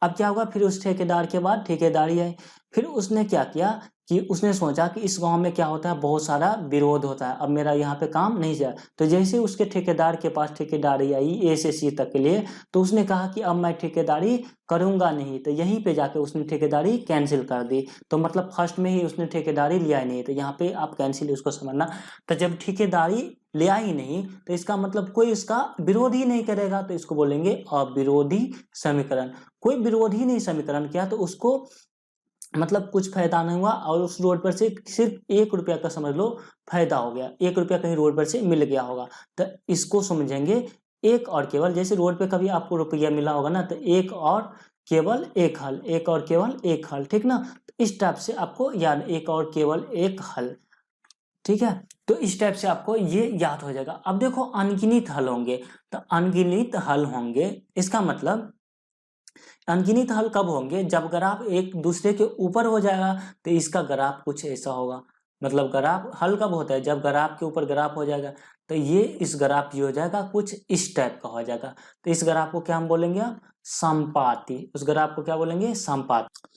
अब क्या होगा, फिर उस ठेकेदार के बाद ठेकेदारी आई। फिर उसने क्या किया कि उसने सोचा कि इस गांव में क्या होता है, बहुत सारा विरोध होता है, अब मेरा यहाँ पे काम नहीं जाए। तो जैसे उसके ठेकेदार के पास ठेकेदारी आई ए से सी तक के लिए, तो उसने कहा कि अब मैं ठेकेदारी करूंगा नहीं। तो यहीं पे जाके उसने ठेकेदारी कैंसिल कर दी। तो मतलब फर्स्ट में ही उसने ठेकेदारी लिया ही नहीं, तो यहाँ पे आप कैंसिल उसको समझना। तो जब ठेकेदारी लिया ही नहीं तो इसका मतलब कोई इसका विरोध ही नहीं करेगा, तो इसको बोलेंगे अविरोधी समीकरण। कोई विरोध ही नहीं समीकरण किया तो उसको मतलब कुछ फायदा नहीं हुआ, और उस रोड पर से सिर्फ 1 रुपया का समझ लो फायदा हो गया, 1 रुपया कहीं रोड पर से मिल गया होगा। तो इसको समझेंगे एक और केवल, जैसे रोड पे कभी आपको रुपया मिला होगा ना, तो एक और केवल एक हल, एक और केवल एक हल, ठीक ना। तो इस टाइप से आपको याद, एक और केवल एक हल, ठीक है। तो इस टाइप से आपको ये याद हो जाएगा। अब देखो अनगिनत हल होंगे, तो अनगिनत हल होंगे, इसका मतलब अनगिनत हल कब होंगे, जब ग्राफ एक दूसरे के ऊपर हो जाएगा तो इसका ग्राफ कुछ ऐसा होगा। मतलब ग्राफ हल कब होता है, जब ग्राफ के ऊपर ग्राफ हो जाएगा। तो ये इस ग्राफ ये हो जाएगा कुछ इस टाइप का हो जाएगा। तो इस ग्राफ को क्या हम बोलेंगे, आप संपाति, उस ग्राफ को क्या बोलेंगे, संपाति।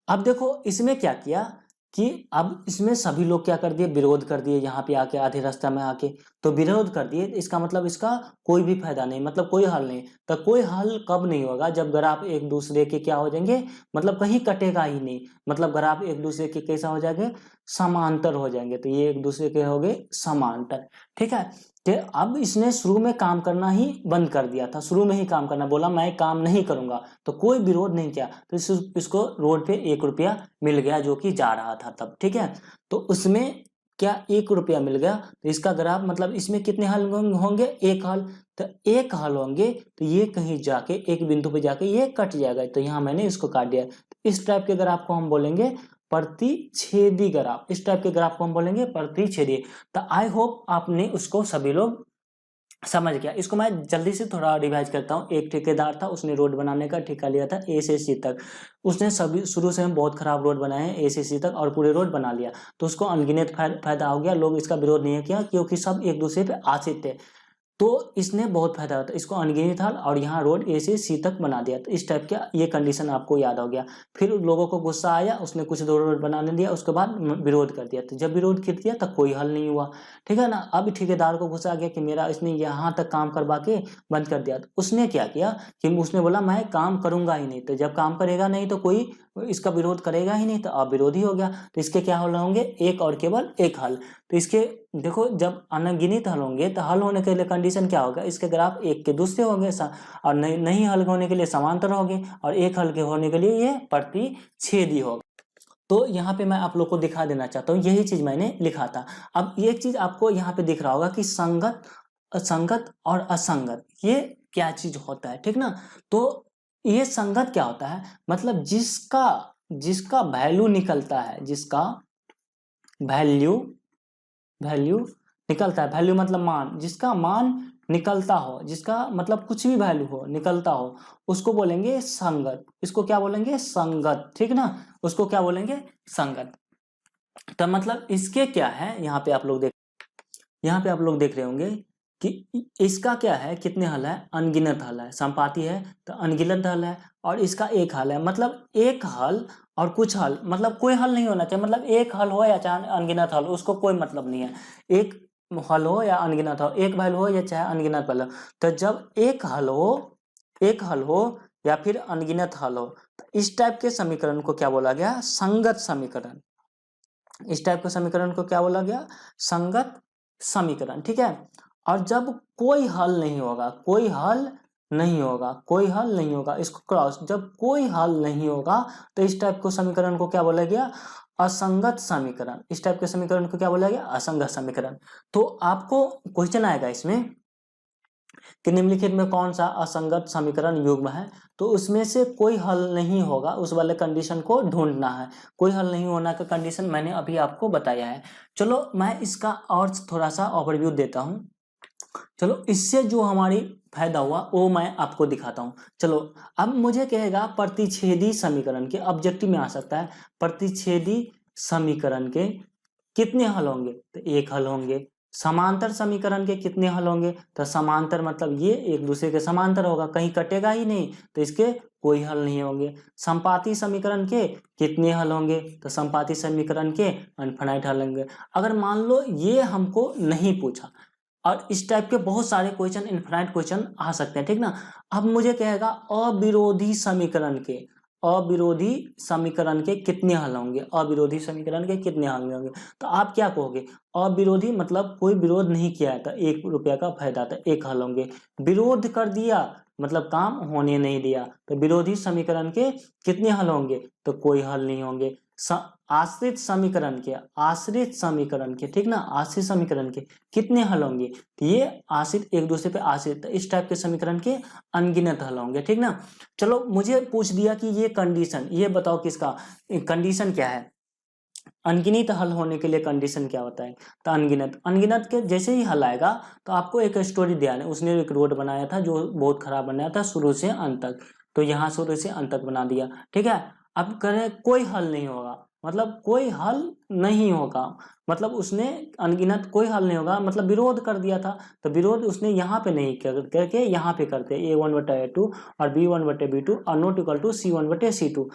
अब देखो इसमें क्या किया कि अब इसमें सभी लोग क्या कर दिए, विरोध कर दिए, यहाँ पे आके आधे रास्ते में आके तो विरोध कर दिए। इसका मतलब इसका कोई भी फायदा नहीं, मतलब कोई हल नहीं। तो कोई हल कब नहीं होगा, जब ग्राफ एक दूसरे के क्या हो जाएंगे, मतलब कहीं कटेगा ही नहीं, मतलब ग्राफ एक दूसरे के कैसा हो जाएंगे, समांतर हो जाएंगे। तो ये एक दूसरे के हो गए समांतर, ठीक है। कि अब इसने शुरू में काम करना ही बंद कर दिया था, शुरू में ही काम करना, बोला मैं काम नहीं करूंगा, तो कोई विरोध नहीं किया, तो इसको रोड पे 1 रुपया मिल गया जो कि जा रहा था तब, ठीक है। तो उसमें क्या 1 रुपया मिल गया, तो इसका ग्राफ मतलब इसमें कितने हल होंगे, 1 हल। तो 1 हल होंगे तो ये कहीं जाके एक बिंदु पे जाके ये कट जाएगा, तो यहाँ मैंने इसको काट दिया। तो इस टाइप के ग्राफ को हम बोलेंगे प्रतिच्छेदी ग्राफ, इस टाइप के ग्राफ को हम बोलेंगे प्रतिच्छेदी। तो आई होप आपने उसको सभी लोग समझ गया। इसको मैं जल्दी से थोड़ा रिवाइज करता हूँ। एक ठेकेदार था, उसने रोड बनाने का ठेका लिया था ए से सी तक। उसने सभी शुरू से बहुत खराब रोड बनाए हैं ए से सी तक, और पूरे रोड बना लिया। तो उसको अनगिनत फायदा हो गया, लोग इसका विरोध नहीं किया क्योंकि सब एक दूसरे पे आश्रित थे। तो इसने बहुत फायदा होता है, इसको अनगिनत हल और यहाँ रोड ए से सी तक बना दिया। तो इस टाइप का ये कंडीशन आपको याद हो गया। फिर लोगों को गुस्सा आया, उसने कुछ दो रोड बनाने दिया, उसके बाद विरोध कर दिया। तो जब विरोध कर दिया तब कोई हल नहीं हुआ, ठीक है ना। अब ठेकेदार को गुस्सा आ गया कि मेरा इसने यहाँ तक काम करवा के बंद कर दिया। तो उसने क्या किया कि उसने बोला मैं काम करूंगा ही नहीं। तो जब काम करेगा नहीं तो कोई इसका विरोध करेगा ही नहीं, तो अब विरोधी हो गया। तो इसके क्या हल होंगे, एक और केवल एक हल। तो इसके देखो जब अनगिनत हल होंगे तो हल होने के लिए कंडीशन क्या होगा, इसके ग्राफ एक के दूसरे होंगे, और नहीं हल होने के लिए समांतर होंगे, और एक हल के होने के लिए ये प्रतिच्छेदी होगा। तो यहाँ पे मैं आप लोग को दिखा देना चाहता हूँ, यही चीज मैंने लिखा था। अब ये चीज आपको यहाँ पे दिख रहा होगा कि संगत, असंगत और असंगत ये क्या चीज होता है, ठीक ना। तो ये संगत क्या होता है, मतलब जिसका वैल्यू निकलता है, जिसका वैल्यू निकलता है, वैल्यू मतलब मान, जिसका मान निकलता हो, जिसका मतलब कुछ भी वैल्यू हो निकलता हो, उसको बोलेंगे संगत। इसको क्या बोलेंगे, संगत, ठीक ना। उसको क्या बोलेंगे, संगत। तो मतलब इसके क्या है, यहाँ पे आप लोग देख रहे होंगे कि इसका क्या है, कितने हल है, अनगिनत हल है। संपाति है तो अनगिनत हल है, और इसका एक हल है। मतलब एक हल और कुछ हल, मतलब कोई हल नहीं होना चाहिए, मतलब एक हल हो या चाहे अनगिनत हल, उसको कोई मतलब नहीं है। एक हल हो या अनगिनत हो, एक हल हो या चाहे अनगिनत हल हो। तो जब एक हल हो या फिर अनगिनत हल हो, तो इस टाइप के समीकरण को क्या बोला गया, संगत समीकरण। इस टाइप के समीकरण को क्या बोला गया, संगत समीकरण, ठीक है। और जब कोई हल नहीं होगा, इसको क्रॉस, जब कोई हल नहीं होगा तो इस टाइप को समीकरण को क्या बोला गया, असंगत समीकरण। इस टाइप के समीकरण को क्या बोला गया, असंगत समीकरण। तो आपको क्वेश्चन आएगा इसमें कि निम्नलिखित में कौन सा असंगत समीकरण युग्म है, तो उसमें से कोई हल नहीं होगा, उस वाले कंडीशन को ढूंढना है। कोई हल नहीं होना का कंडीशन मैंने अभी आपको बताया है। चलो मैं इसका और थोड़ा सा ओवरव्यू देता हूं। चलो इससे जो हमारी फायदा हुआ वो मैं आपको दिखाता हूं। चलो अब मुझे कहेगा प्रतिच्छेदी समीकरण के, ऑब्जेक्टिव में आ सकता है, प्रतिच्छेदी समीकरण के कितने हल होंगे, तो एक हल होंगे। समांतर समीकरण के कितने हल होंगे, तो समांतर मतलब ये एक दूसरे के समांतर होगा, कहीं कटेगा ही नहीं, तो इसके कोई हल नहीं होंगे। संपाती समीकरण के कितने हल होंगे, तो संपाती समीकरण के अनफिनाइट हल होंगे। अगर मान लो ये हमको नहीं पूछा, और इस टाइप के बहुत सारे क्वेश्चन, इनफिनाइट क्वेश्चन आ सकते हैं, ठीक ना। अब मुझे कहेगा अविरोधी समीकरण के कितने हल होंगे, अविरोधी समीकरण के कितने हल होंगे। तो आप क्या कहोगे, अविरोधी मतलब कोई विरोध नहीं किया था, 1 रुपया का फायदा था, एक हल होंगे। विरोध कर दिया मतलब काम होने नहीं दिया, तो विरोधी समीकरण के कितने हल होंगे, तो कोई हल नहीं होंगे। आश्रित समीकरण के, ठीक ना, आश्रित समीकरण के कितने हल होंगे, तो ये आश्रित एक दूसरे पे आश्रित, इस टाइप के समीकरण के अनगिनत हल होंगे, ठीक ना। चलो मुझे पूछ दिया कि ये कंडीशन, ये बताओ किसका कंडीशन क्या है, अनगिनत हल होने के लिए कंडीशन क्या होता है, तो अनगिनत के जैसे ही हल आएगा तो आपको एक स्टोरी दिया है, उसने एक रोड बनाया था जो बहुत खराब बनाया था शुरू से अंत तक, तो यहाँ शुरू से अंत तक बना दिया, ठीक है। अब करें कोई हल नहीं होगा, मतलब कोई हल नहीं होगा, मतलब उसने अनगिनत कोई हल नहीं होगा, मतलब विरोध कर दिया था, तो विरोध उसने यहाँ पे नहीं करके यहाँ पे करते a1/a2 और b1/b2 और नॉट इक्वल टू c1/c2।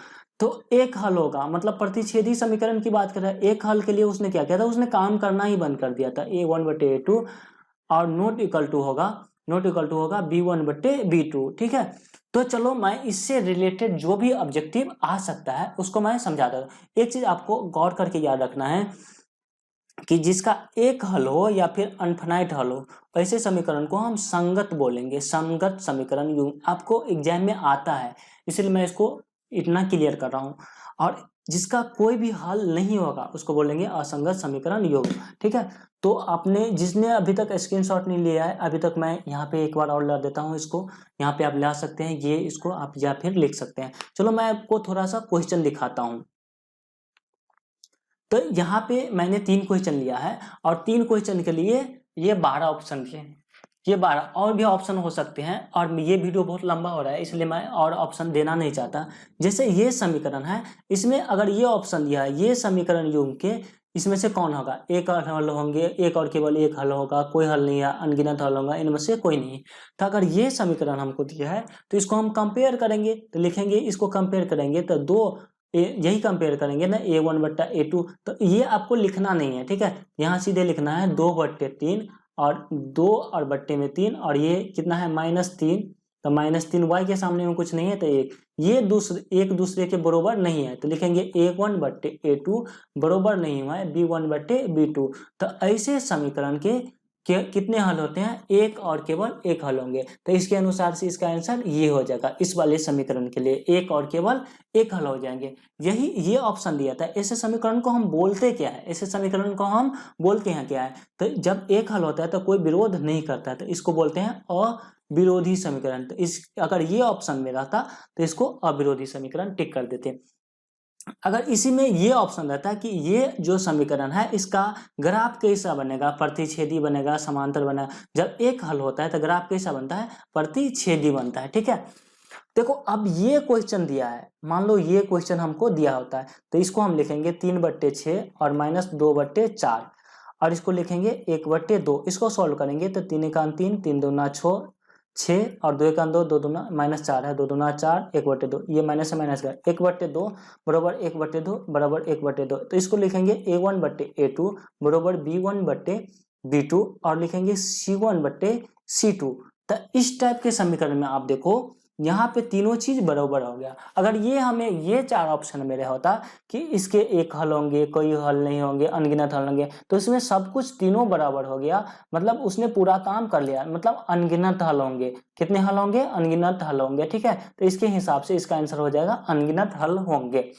तो एक हल होगा, मतलब प्रतिच्छेदी समीकरण की बात कर रहा है, एक हल के लिए उसने क्या किया था, उसने काम करना ही बंद कर दिया था, a1/a2 और नॉट इक्वल टू होगा b1/b2। ठीक है, तो चलो मैं इससे रिलेटेड जो भी ऑब्जेक्टिव आ सकता है उसको मैं समझाता हूँ। एक चीज आपको गौर करके याद रखना है कि जिसका एक हल हो या फिर अनफिनाइट हल हो, ऐसे समीकरण को हम संगत बोलेंगे, संगत समीकरण आपको एग्जाम में आता है, इसलिए मैं इसको इतना क्लियर कर रहा हूं। और जिसका कोई भी हल नहीं होगा उसको बोलेंगे असंगत समीकरण योग। ठीक है, तो आपने जिसने अभी तक स्क्रीनशॉट नहीं लिया है, अभी तक मैं यहाँ पे एक बार और ला देता हूँ इसको, यहाँ पे आप ला सकते हैं, ये इसको आप या फिर लिख सकते हैं। चलो मैं आपको थोड़ा सा क्वेश्चन दिखाता हूँ। तो यहाँ पे मैंने 3 क्वेश्चन लिया है और 3 क्वेश्चन के लिए ये 12 ऑप्शन दिए हैं, ये 12 और भी ऑप्शन हो सकते हैं, और ये वीडियो बहुत लंबा हो रहा है इसलिए मैं और ऑप्शन देना नहीं चाहता। जैसे ये समीकरण है, इसमें अगर ये ऑप्शन दिया है, ये समीकरण योग के इसमें से कौन होगा, एक हल होंगे, एक और केवल एक हल होगा, कोई हल नहीं है, अनगिनत हल होगा, इनमें से कोई नहीं। तो अगर ये समीकरण हमको दिया है तो इसको हम कंपेयर करेंगे, तो लिखेंगे इसको कंपेयर करेंगे तो दो यही कंपेयर करेंगे ना, a1/a2। तो ये आपको लिखना नहीं है, ठीक है, यहाँ सीधे लिखना है 2/3 और 2 और बट्टे में 3, और ये कितना है -3, तो -3 y के सामने में कुछ नहीं है तो 1, ये एक दूसरे के बरोबर नहीं है, तो लिखेंगे a1/a2 बरोबर नहीं हुआ है b1/b2। तो ऐसे समीकरण के कितने हल होते हैं, एक और केवल एक हल होंगे। तो इसके अनुसार से इसका आंसर ये हो जाएगा, इस वाले समीकरण के लिए एक और केवल एक हल हो जाएंगे। यही ये ऑप्शन दिया था। ऐसे समीकरण को हम बोलते क्या है, ऐसे समीकरण को हम बोलते हैं क्या है, तो जब एक हल होता है तो कोई विरोध नहीं करता है, तो इसको बोलते हैं अविरोधी समीकरण। तो इस अगर ये ऑप्शन में रहता तो इसको अविरोधी समीकरण टिक कर देते। अगर इसी में ये ऑप्शन रहता है कि ये जो समीकरण है इसका ग्राफ कैसा बनेगा, प्रतिच्छेदी बनेगा, समांतर बनेगा, जब एक हल होता है तो ग्राफ कैसा बनता है, प्रतिच्छेदी बनता है। ठीक है, देखो अब ये क्वेश्चन दिया है, मान लो ये क्वेश्चन हमको दिया होता है, तो इसको हम लिखेंगे 3/6 और -2/4, और इसको लिखेंगे 1/2। इसको सॉल्व करेंगे तो 3 1 3, 3 दूना 6 और 2 1 2, 2 दूना -4 है, 2 दूना 4, 1/2, ये माइनस है माइनस का 1/2 बराबर 1/2 बराबर 1/2। तो इसको लिखेंगे a1/a2 बराबर b1/b2 और लिखेंगे c1/c2। तो इस टाइप के समीकरण में आप देखो यहाँ पे तीनों चीज बराबर हो गया। अगर ये हमें ये 4 ऑप्शन मेरे होता कि इसके एक हल होंगे, कोई हल नहीं होंगे, अनगिनत हल होंगे, तो इसमें सब कुछ तीनों बराबर हो गया, मतलब उसने पूरा काम कर लिया, मतलब अनगिनत हल होंगे। कितने हल होंगे, अनगिनत हल होंगे। ठीक है, तो इसके हिसाब से इसका आंसर हो जाएगा अनगिनत हल होंगे।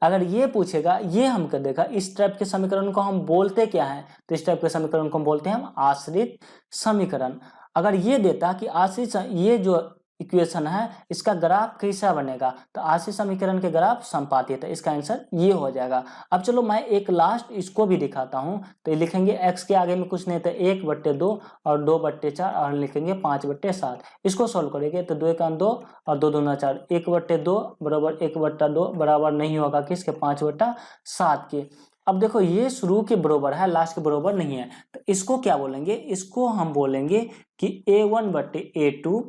अगर ये पूछेगा, ये हम कर देगा इस टाइप के समीकरण को हम बोलते क्या है, तो इस टाइप के समीकरण को हम बोलते हैं हम आश्रित समीकरण। अगर ये देता कि आश्रित ये जो इक्वेशन है इसका ग्राफ कैसा बनेगा, तो आश्रित समीकरण के ग्राफ संपातित है, इसका आंसर ये हो जाएगा। अब चलो मैं एक लास्ट इसको भी दिखाता हूं, तो लिखेंगे x के आगे में कुछ नहीं तो 1/2 और 2/4 और लिखेंगे 5/7। इसको सोल्व करेंगे तो 2 1 2 और 2 दूना 4, 1/2 बराबर 1/2 बराबर नहीं होगा किसके, 5/7 के। अब देखो ये शुरू के बराबर है, लास्ट के बराबर नहीं है, तो इसको क्या बोलेंगे, इसको हम बोलेंगे कि a1/a2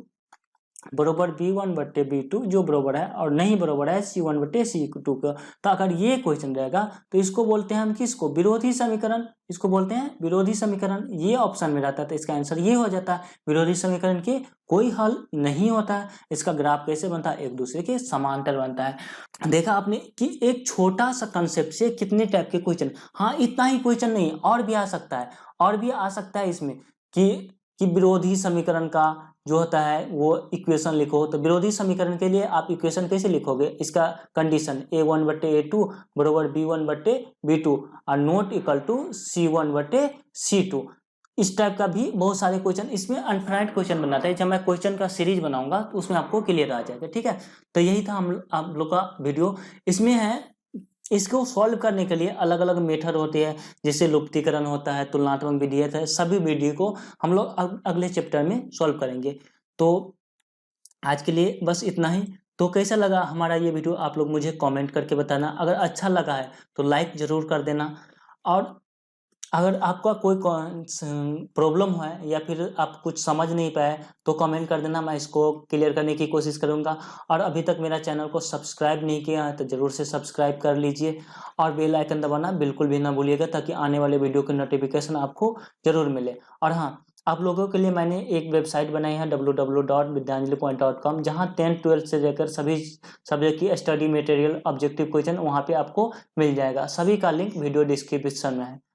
बरोबर b1/b2 जो बरोबर है और नहीं बरोबर है c1/c2 का। तो अगर ये क्वेश्चन रहेगा तो इसको बोलते हैं हम किसको, विरोधी समीकरण, इसको बोलते हैं विरोधी समीकरण। ये ऑप्शन में रहता है तो इसका आंसर ये हो जाता है, विरोधी समीकरण के कोई हल नहीं होता है, इसका ग्राफ कैसे बनता है, एक दूसरे के समांतर बनता है। देखा आपने कि एक छोटा सा कंसेप्ट से कितने टाइप के क्वेश्चन, हाँ इतना ही क्वेश्चन नहीं, और भी आ सकता है, और भी आ सकता है इसमें कि विरोधी समीकरण का जो होता है वो इक्वेशन लिखो। तो विरोधी समीकरण के लिए आप इक्वेशन कैसे लिखोगे, इसका कंडीशन a1/a2 बराबर b1/b2 और नॉट इक्वल टू c1/c2। इस टाइप का भी बहुत सारे क्वेश्चन इसमें अनफिनाइट क्वेश्चन बनाता है, जब मैं क्वेश्चन का सीरीज बनाऊंगा तो उसमें आपको क्लियर आ जाएगा। ठीक है, तो यही था हम लोग का वीडियो। इसमें है इसको सॉल्व करने के लिए अलग अलग मेथड होते हैं, जैसे लुप्तीकरण होता है, तुलनात्मक विधि है, सभी विधि को हम लोग अगले चैप्टर में सॉल्व करेंगे। तो आज के लिए बस इतना ही। तो कैसा लगा हमारा ये वीडियो आप लोग मुझे कमेंट करके बताना। अगर अच्छा लगा है तो लाइक ज़रूर कर देना, और अगर आपका कोई प्रॉब्लम है या फिर आप कुछ समझ नहीं पाए तो कमेंट कर देना, मैं इसको क्लियर करने की कोशिश करूंगा। और अभी तक मेरा चैनल को सब्सक्राइब नहीं किया है तो ज़रूर से सब्सक्राइब कर लीजिए, और बेल आइकन दबाना बिल्कुल भी ना भूलिएगा, ताकि आने वाले वीडियो की नोटिफिकेशन आपको ज़रूर मिले। और हाँ, आप लोगों के लिए मैंने एक वेबसाइट बनाई है www.vidyanjali.com, जहाँ 10th-12th से लेकर सभी सब्जेक्ट की स्टडी मटेरियल, ऑब्जेक्टिव क्वेश्चन वहाँ पे आपको मिल जाएगा। सभी का लिंक वीडियो डिस्क्रिप्शन में है।